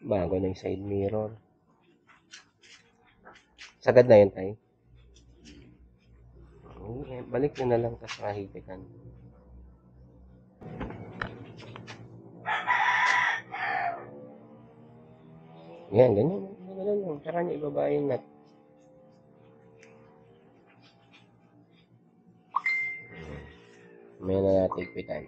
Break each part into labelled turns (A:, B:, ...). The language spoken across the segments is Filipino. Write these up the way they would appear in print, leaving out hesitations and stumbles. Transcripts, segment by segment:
A: Bago na yung side mirror. Sagad na yun, tay. Balik nyo na lang tapos mahigitan. Yan, ganyan. Ganyan lang. Tsaka nyo ibaba yung nut. May na natin ikpitan.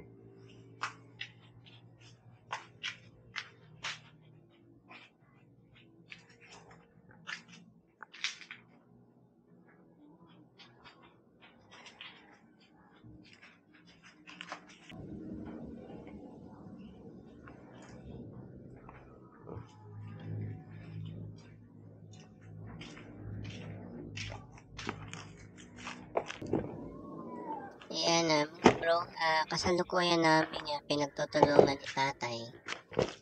B: Ayan bro, kasalukuyan namin pinagtutulungan ni tatay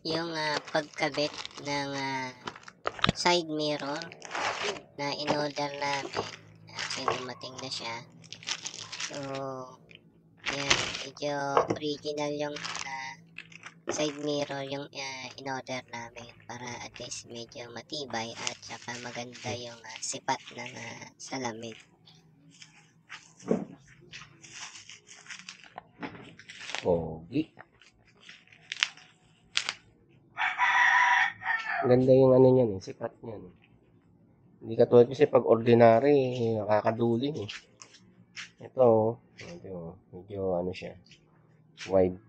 B: yung pagkabit ng side mirror na in-order namin kasi dumating na siya. So, yan, medyo original yung side mirror yung in-order namin para at least medyo matibay at saka maganda yung sipat ng salamin.
A: Pogi. Ganda yung ano niyan sikat niyan. Hindi katulad kasi pag ordinary, nakakaduling eh. Ito, medyo ano siya, wide.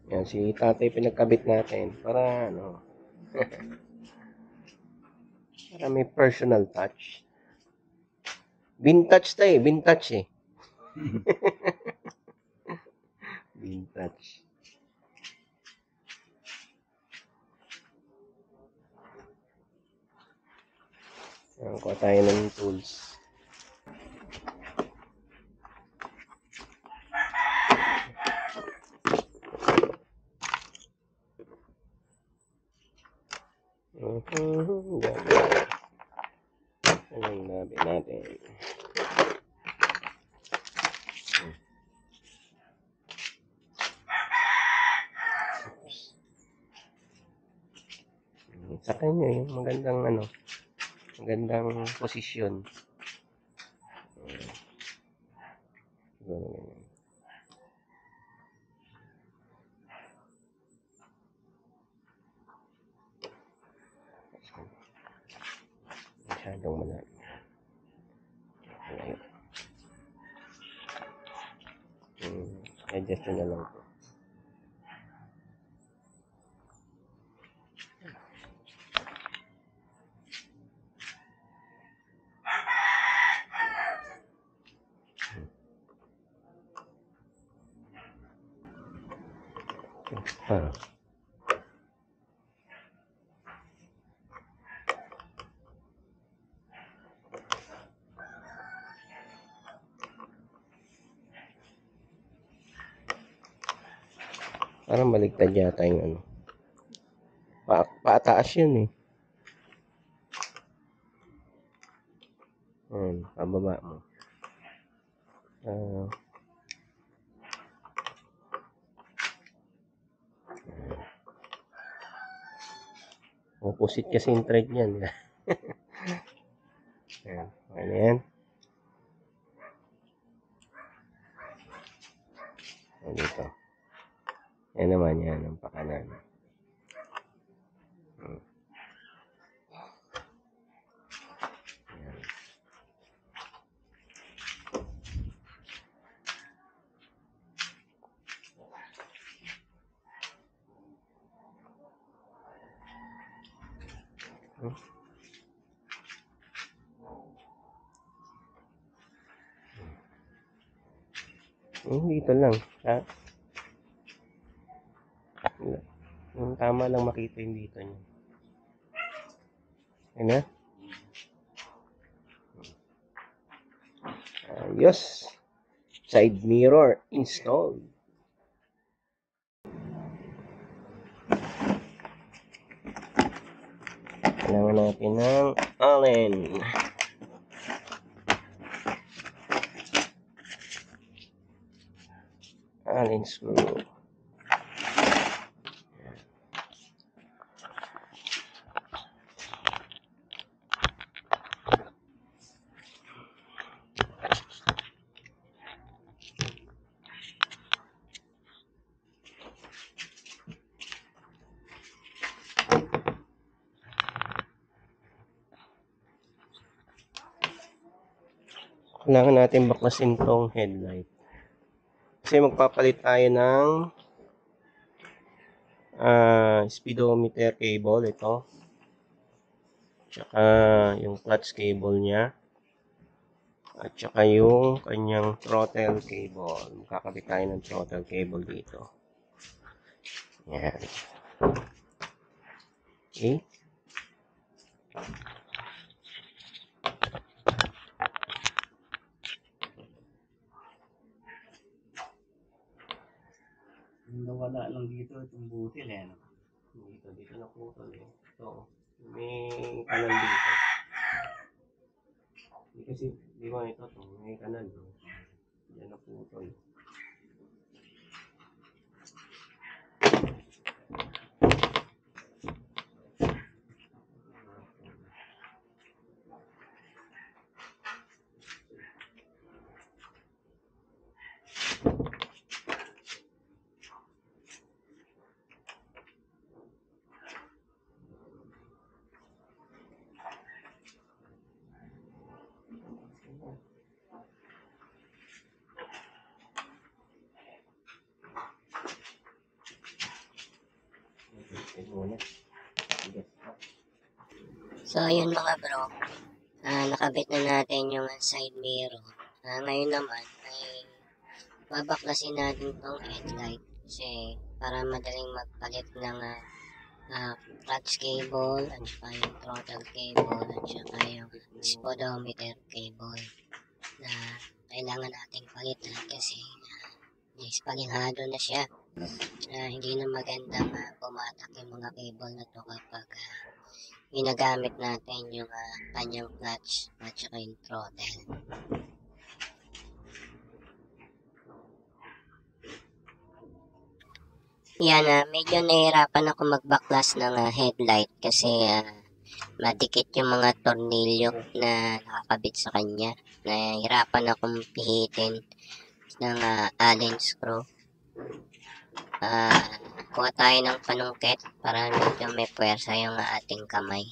A: Yan, si tatay pinagkabit natin para ano, para may personal touch. Vintage tayo, vintage eh. Vintage. Yan, kuha tayo ng tools. Anong nabi natin? Sa kanya yung magandang ano, magandang posisyon. Masyadong malaki. Adjust na lang po. Parang baligtad yata yung ano. Pataas yun eh. Pababa mo. Opposite kasi yung thread niyan. Ayan. Ano yan? Dito. Yan naman yan. Ang pakanan. Dito lang. Ha? Yung tama lang makita yung dito niya. Ayan na. Ayos. Side mirror installed. Kailangan natin ng Allen. Allen screw. Kailangan natin baklasin tong headlight. Kasi magpapalit tayo ng speedometer cable. Ito. Tsaka yung clutch cable niya. At tsaka yung kanyang throttle cable. Magkakabit tayo ng throttle cable dito. Yan. Okay.
C: Nawala lang dito itong butil eh.
A: Dito na putol eh. Ito. May kanan dito. Kasi, di ba ito? May kanan. Yan na putol.
B: So, ayun mga bro. Nakabit na natin yung side mirror. Ngayon naman ay babaklasin natin tong headlight. Kasi para madaling magpalit ng clutch cable at saka yung throttle cable at saka yung speedometer cable na kailangan nating palitan kasi palihado na siya. Hindi na magandang pumatak yung mga cable na to kapag ginagamit natin yung kanyang clutch at saka yung throttle. Yan, medyo nahihirapan ako magbaklas ng headlight kasi madikit yung mga tornilyo na nakakabit sa kanya. Nahihirapan akong pihitin ng Allen screw. Kuha tayo ng panungkit para medyo may puwersa yung ating kamay.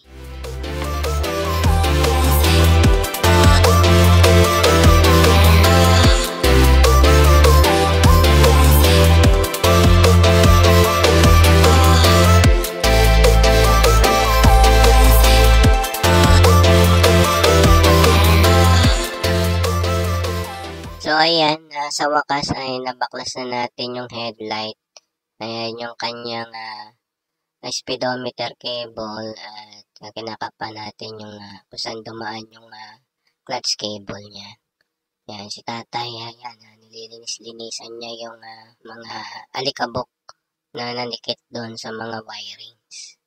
B: So ayan, sa wakas ay nabaklas na natin yung headlight. Ayan yung kanyang speedometer cable at kinakapa natin yung kung saan dumaan yung clutch cable niya. Yan, si tatay, ayan, nililinis-linisan niya yung mga alikabok na nanikit doon sa mga wirings.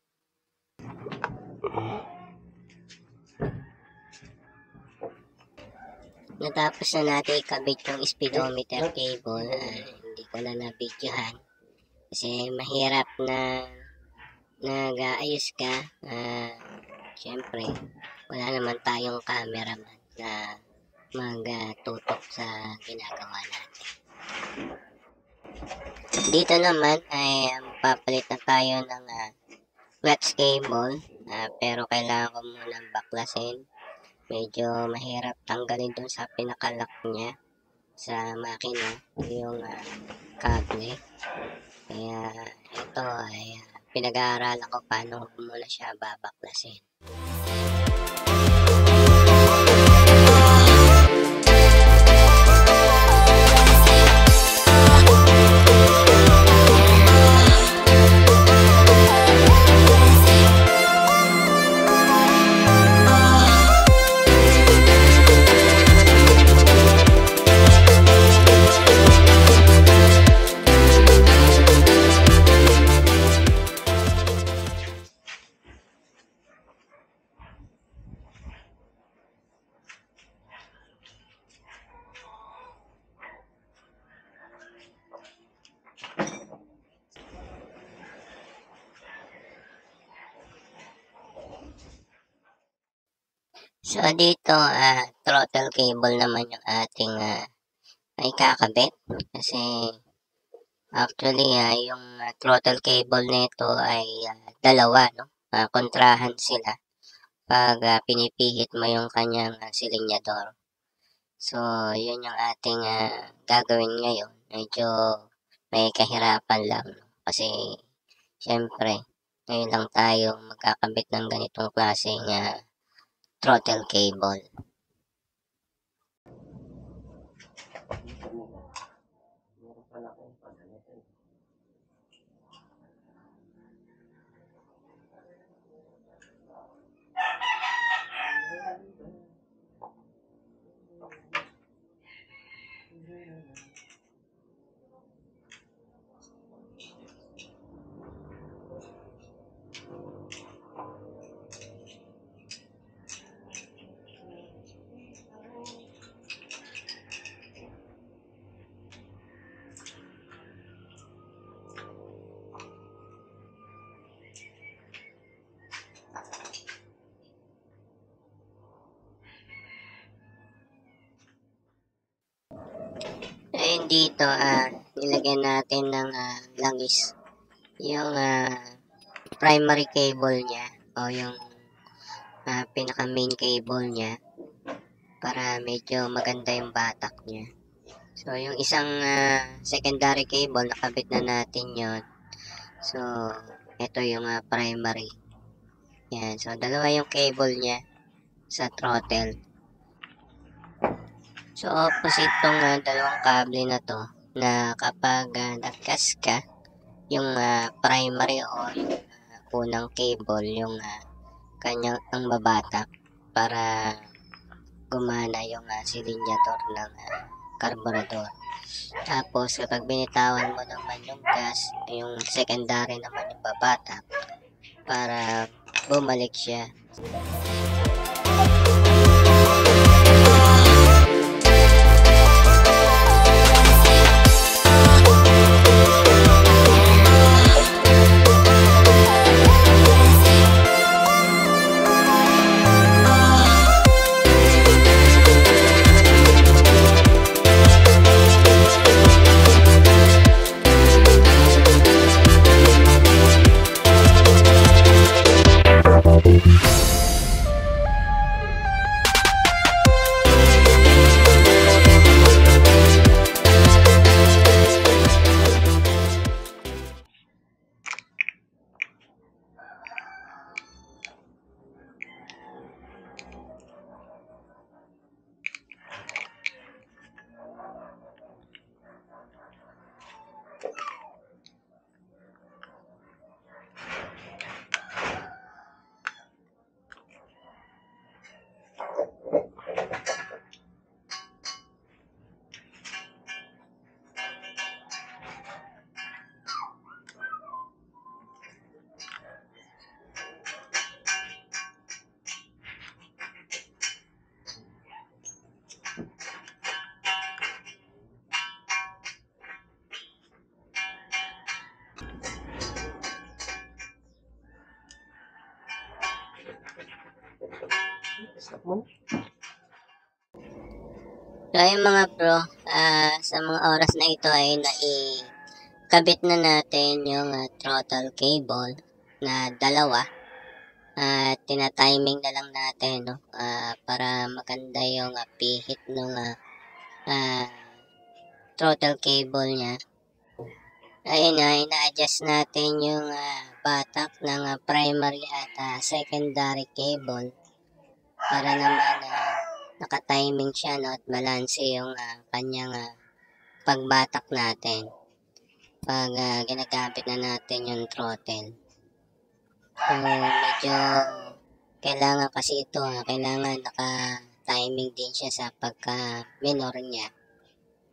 B: Natapos na natin ikabit yung speedometer cable. Hindi ko na na-videohan kasi mahirap na nag-aayos ka. Siyempre wala naman tayong cameraman na magtutok sa ginagawa natin. Dito naman ay papalit na tayo ng clutch cable, pero kailangan ko munang baklasin. Medyo mahirap tanggalin dun sa pinakalock niya sa makina yung kable. Kaya ito ay pinag-aaralan ko paano muna siya babaklasin. So dito, throttle cable naman yung ating ay kakabit. Kasi actually, yung throttle cable nito ay dalawa, no? Kontrahan sila pag pinipihit mo yung kanyang silinyador. So, yun yung ating gagawin ngayon. Medyo may kahirapan lang, no? Kasi, syempre, ngayon lang tayo magkakabit ng ganitong klaseng throttle cable. Ayun dito, nilagyan natin ng langis yung primary cable niya o yung pinaka main cable niya para medyo maganda yung batak niya. So yung isang secondary cable nakabit na natin yon. So ito yung primary. Yan, so dalawa yung cable niya sa throttle. So opposite tong dalawang kable na to, na kapag nagkas ka, yung primary o yung unang cable, yung kanyang ang babatak para gumana yung silinyador ng karburador. Tapos kapag binitawan mo naman yung gas, yung secondary naman yung babatak para bumalik siya.
A: Stop mo na.
B: So ayun mga bro, sa mga oras na ito ay naikabit na natin yung throttle cable na dalawa. Tina-timing na lang natin, no? Para maganda yung pihit ng throttle cable niya. Ayun na, ina-adjust natin yung batak ng primary at secondary cable para naman naka-timing siya, no? At balanse yung kanyang pagbatak natin pag ginagamit na natin yung throttle. So medyo kailangan kasi ito, kailangan naka-timing din siya sa pagka-minor niya.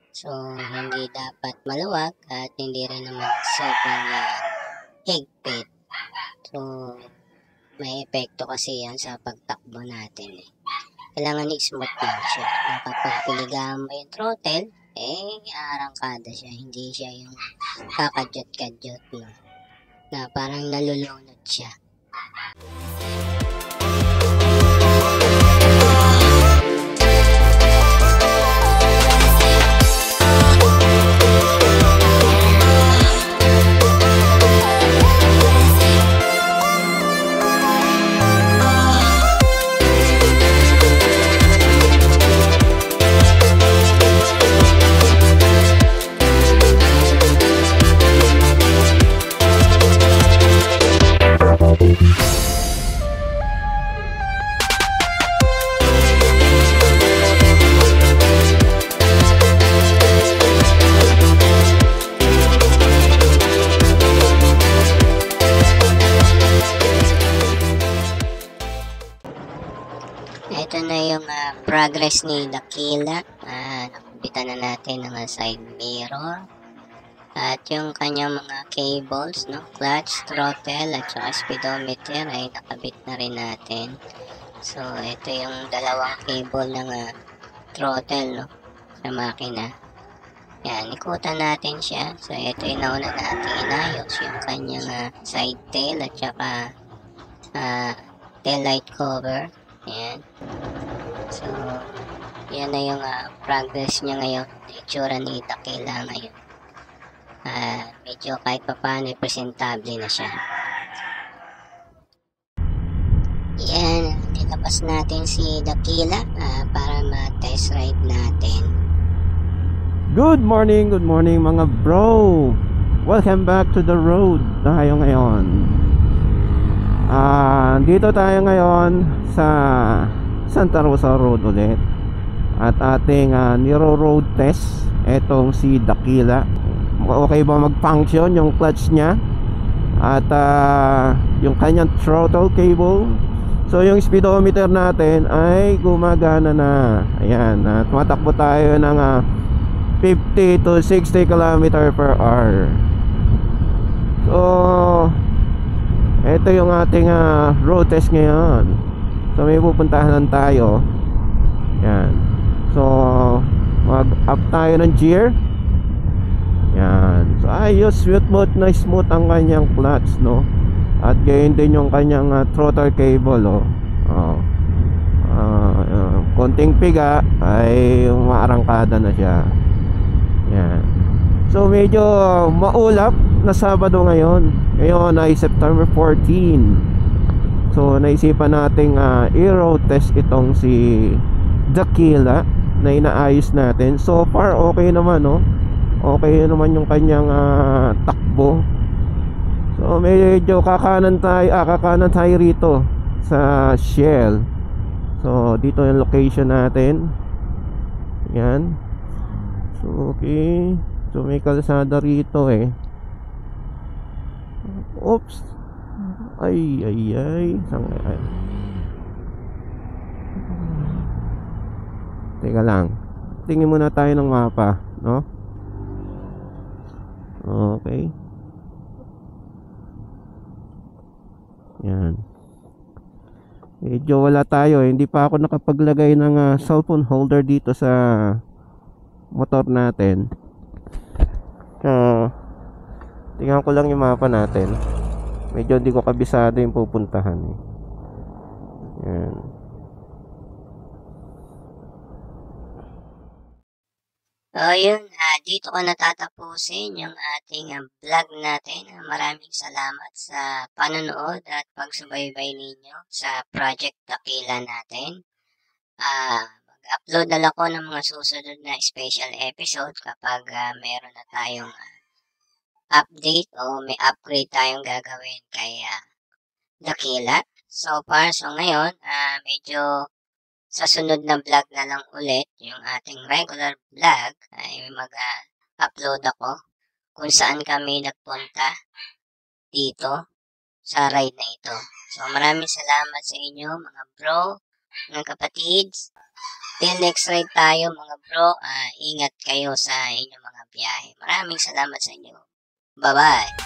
B: So hindi dapat maluwag at hindi rin naman sobrang higpit. So may epekto kasi yan sa pagtakbo natin. Kailangan i-smooth lang siya. Kapag piligaan mo yung throttle, arangkada siya. Hindi siya yung kakadyot-kadyot, no? Na parang nalulunod siya. progress ni Dakila. Nakubitan na natin ang side mirror. At yung kanyang mga cables, no? Clutch, throttle, at saka speedometer ay nakabit na rin natin. So, ito yung dalawang cable ng throttle, no? Sa makina. Yan, ikutan natin siya. So, ito yung nauna natin inayos. Yung kanyang side tail at saka tail light cover. Yan. So, yan na yung progress niya ngayon. Itsura ni Dakila ngayon. Medyo kahit pa paano presentable na siya. Yan, nilabas natin si Dakila para ma-test ride natin.
D: Good morning mga bro. Welcome back to the road tayo ngayon. Dito tayo ngayon sa Santa Rosa Road ulit. At ating niro-road test etong si Dakila. Okay ba mag-function yung clutch niya? At yung kanyang throttle cable. So yung speedometer natin ay gumagana na. Ayan, tumatakbo tayo ng 50 to 60 km per hour. So ito yung ating road test ngayon. So may pupuntahan tayo. Yan. So mag-up tayo ng gear. Yan. So ayos, smooth ang kanyang clutch, no? At gayon din yung kanyang throttle cable, konting piga ay maarangkada na siya. Yan. So medyo maulap na Sabado ngayon. Ngayon ay September 14. So naisipan nating i-road test itong si Dakila na inaayos natin. So far okay naman, no? Okay naman yung kanyang takbo. So medyo kakanan tayo rito sa Shell. So dito yung location natin. Yan. So okay. So may kalsada rito eh. Oops. Ay. Teka lang. Tingin muna tayo ng mapa, no? Okay. Yan. Medyo wala tayo. Hindi pa ako nakapaglagay ng cellphone holder dito sa motor natin. Tingnan ko lang yung mapa natin. Medyo hindi ko kabisado yung pupuntahan. Yan.
B: Yun, dito ko natatapusin yung ating vlog natin. Maraming salamat sa panonood at pagsubaybay ninyo sa Project Dakila natin. Mag-upload na lang ako ng mga susunod na special episode kapag meron na tayong update o may upgrade tayong gagawin kay Dakila. So ngayon, medyo sa sunod na vlog na lang ulit, yung ating regular vlog, ay mag-upload ako kung saan kami nagpunta dito sa ride na ito. So maraming salamat sa inyo mga bro, mga kapatids. Till next ride tayo mga bro, ingat kayo sa inyong mga biyahe. Maraming salamat sa inyo. Bye-bye!